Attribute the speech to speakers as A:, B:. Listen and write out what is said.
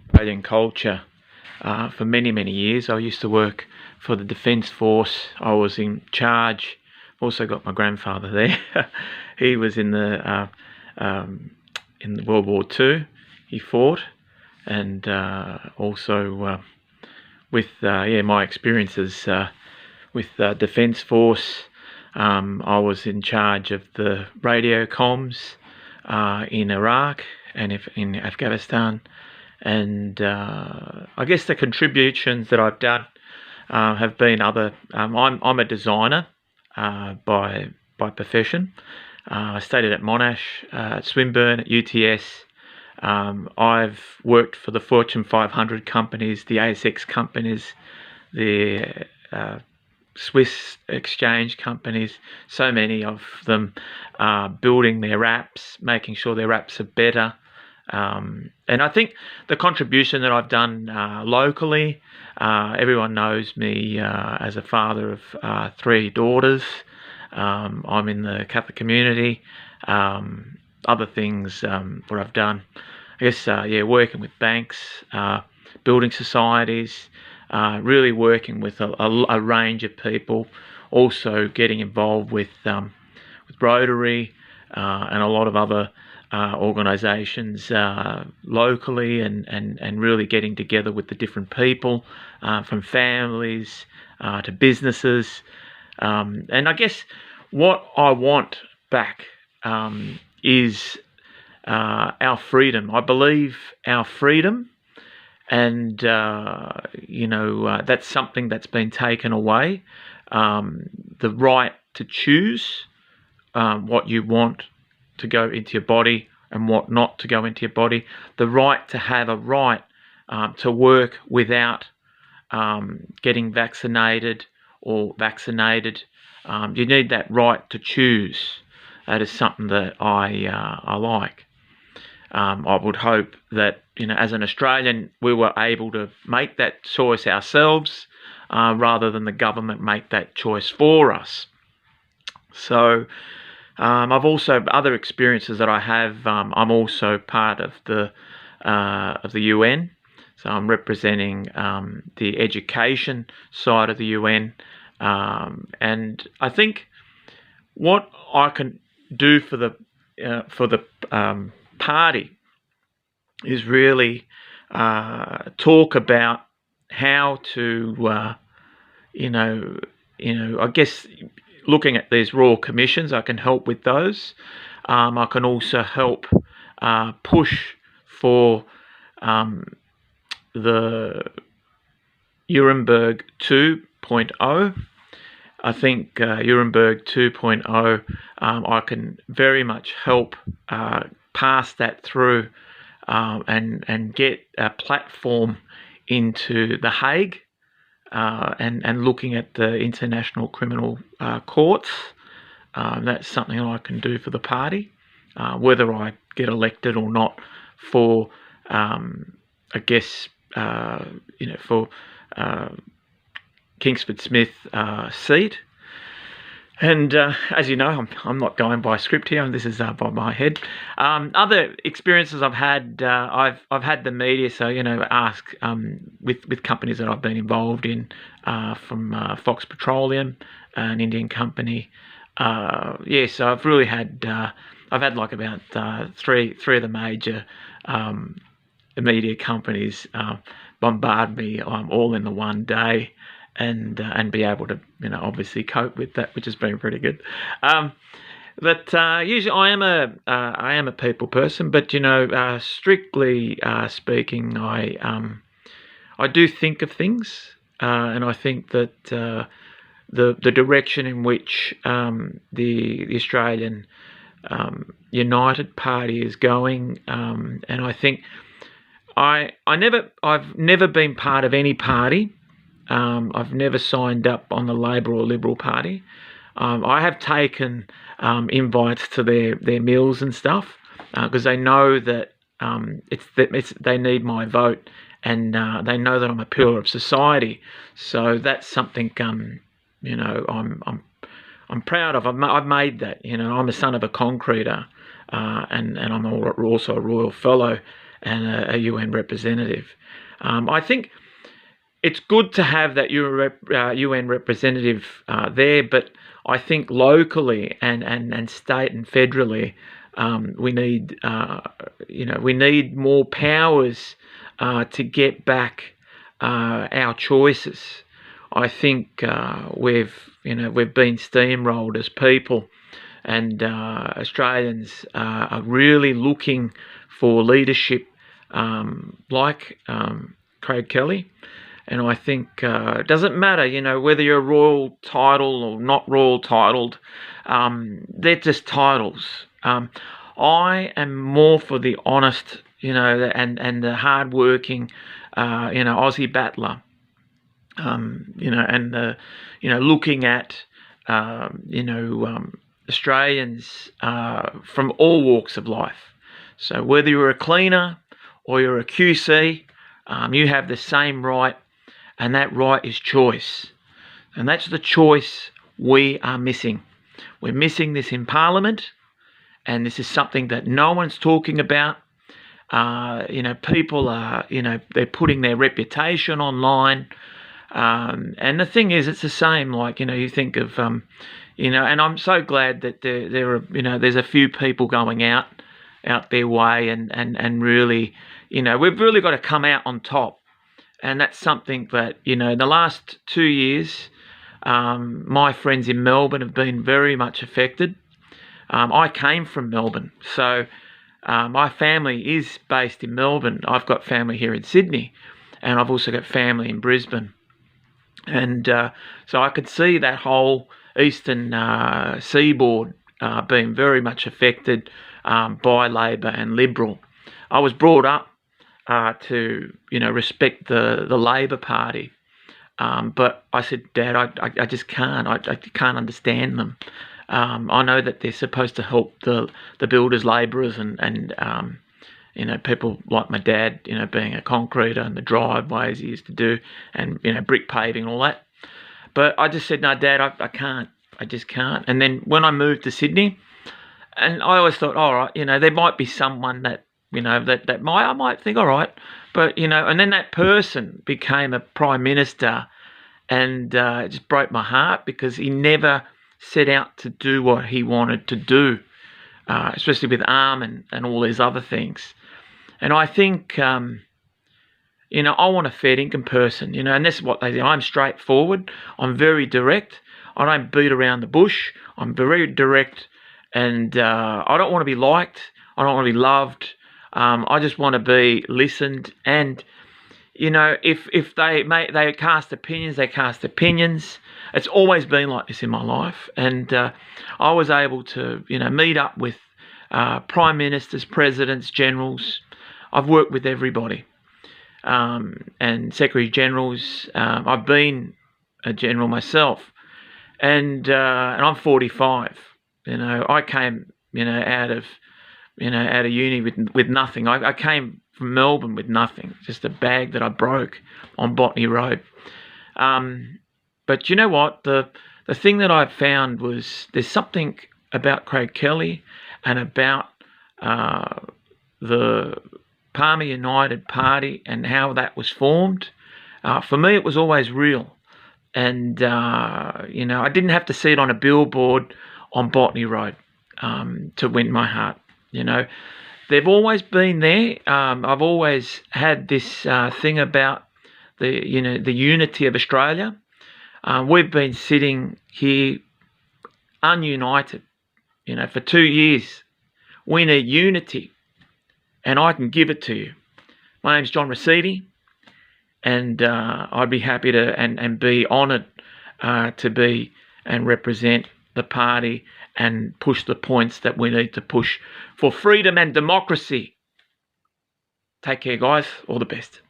A: Australian culture for many, many years. I used to work for the Defence Force. I was in charge. Also got my grandfather there. He was in the World War II. He fought, and also with my experiences with Defence Force. I was in charge of the radio comms in Iraq and in Afghanistan. And I guess the contributions that I've done have been other. I'm a designer by profession. I studied at Monash, at Swinburne, at UTS. I've worked for the Fortune 500 companies, the ASX companies, the Swiss exchange companies, so many of them building their apps, making sure their apps are better. And I think the contribution that I've done locally, everyone knows me as a father of 3 daughters. I'm in the Catholic community. Other things what I've done, I guess, working with banks, building societies, really working with a range of people, also getting involved with Rotary and a lot of other organisations locally, and really getting together with the different people, from families to businesses. And I guess what I want back is our freedom. I believe our freedom, and that's something that's been taken away. The right to choose what you want to go into your body and what not to go into your body. The right to have a right to work without getting vaccinated or vaccinated. You need that right to choose. That is something that I like. I would hope that, as an Australian, we were able to make that choice ourselves rather than the government make that choice for us. So I've also other experiences that I have. I'm also part of the UN, so I'm representing the education side of the UN, and I think what I can do for the party is really talk about how to, I guess, looking at these royal commissions, I can help with those. I can also help push for the Nuremberg 2.0. I think Nuremberg 2.0, I can very much help pass that through and get a platform into The Hague, and looking at the international criminal courts. That's something I can do for the party, whether I get elected or not for, I guess, for Kingsford Smith seat. And as you know, I'm not going by script here, and this is by my head. Other experiences I've had, I've had the media, so ask with companies that I've been involved in, from Fox Petroleum, an Indian company. So I've really had I've had like about three of the major media companies bombard me all in the one day. And be able to obviously cope with that, which has been pretty good. But usually I am a people person, but strictly speaking, I do think of things, and I think that the direction in which the Australian United Party is going, and I think I've never been part of any party. I've never signed up on the Labor or Liberal Party. I have taken invites to their meals and stuff, because they know that they need my vote, and they know that I'm a pillar of society. So that's something I'm I'm proud of. I've made that. You know, I'm a son of a concreter, and I'm also a Royal Fellow and a UN representative. I think it's good to have that UN representative there, but I think locally and state and federally, we need we need more powers to get back our choices. I think we've been steamrolled as people, and Australians are really looking for leadership like Craig Kelly. And I think it doesn't matter, whether you're royal title or not royal titled, they're just titles. I am more for the honest, and the hard-working, Aussie battler, and the, looking at, Australians from all walks of life. So whether you're a cleaner or you're a QC, you have the same right, and that right is choice. And that's the choice we are missing. We're missing this in Parliament, and this is something that no one's talking about. People are, they're putting their reputation online. And the thing is, it's the same, like, you think of, and I'm so glad that there are, there's a few people going out their way and really, we've really got to come out on top. And that's something that, in the last 2 years, my friends in Melbourne have been very much affected. I came from Melbourne, so my family is based in Melbourne. I've got family here in Sydney, and I've also got family in Brisbane. And so I could see that whole eastern seaboard being very much affected by Labor and Liberal. I was brought up to respect the Labor Party, but I said, Dad, I just can't. I can't understand them. I know that they're supposed to help the builders, labourers, and people like my dad, being a concreter and the driveways he used to do, and brick paving and all that. But I just said, no, Dad, I can't. I just can't. And then when I moved to Sydney, and I always thought, all right, there might be someone that I might think, all right, but and then that person became a prime minister, and it just broke my heart because he never set out to do what he wanted to do, especially with ARM and all these other things. And I think, I want a fair income person, and that's what they do. I'm straightforward. I'm very direct. I don't beat around the bush. I'm very direct, and I don't want to be liked. I don't want to be loved. I just want to be listened. And, if they cast opinions, they cast opinions. It's always been like this in my life. And I was able to, meet up with prime ministers, presidents, generals. I've worked with everybody, and secretary generals. I've been a general myself, and I'm 45. I came, out of uni with nothing. I came from Melbourne with nothing, just a bag that I broke on Botany Road. But you know what? The thing that I found was there's something about Craig Kelly and about the Palmer United Party and how that was formed. For me, it was always real. And, I didn't have to see it on a billboard on Botany Road to win my heart. They've always been there. I've always had this thing about the unity of Australia. We've been sitting here ununited, for 2 years. We need unity, and I can give it to you. My name's John Rossetti, and I'd be happy to and be honoured to be and represent the party and push the points that we need to push for freedom and democracy. Take care, guys. All the best.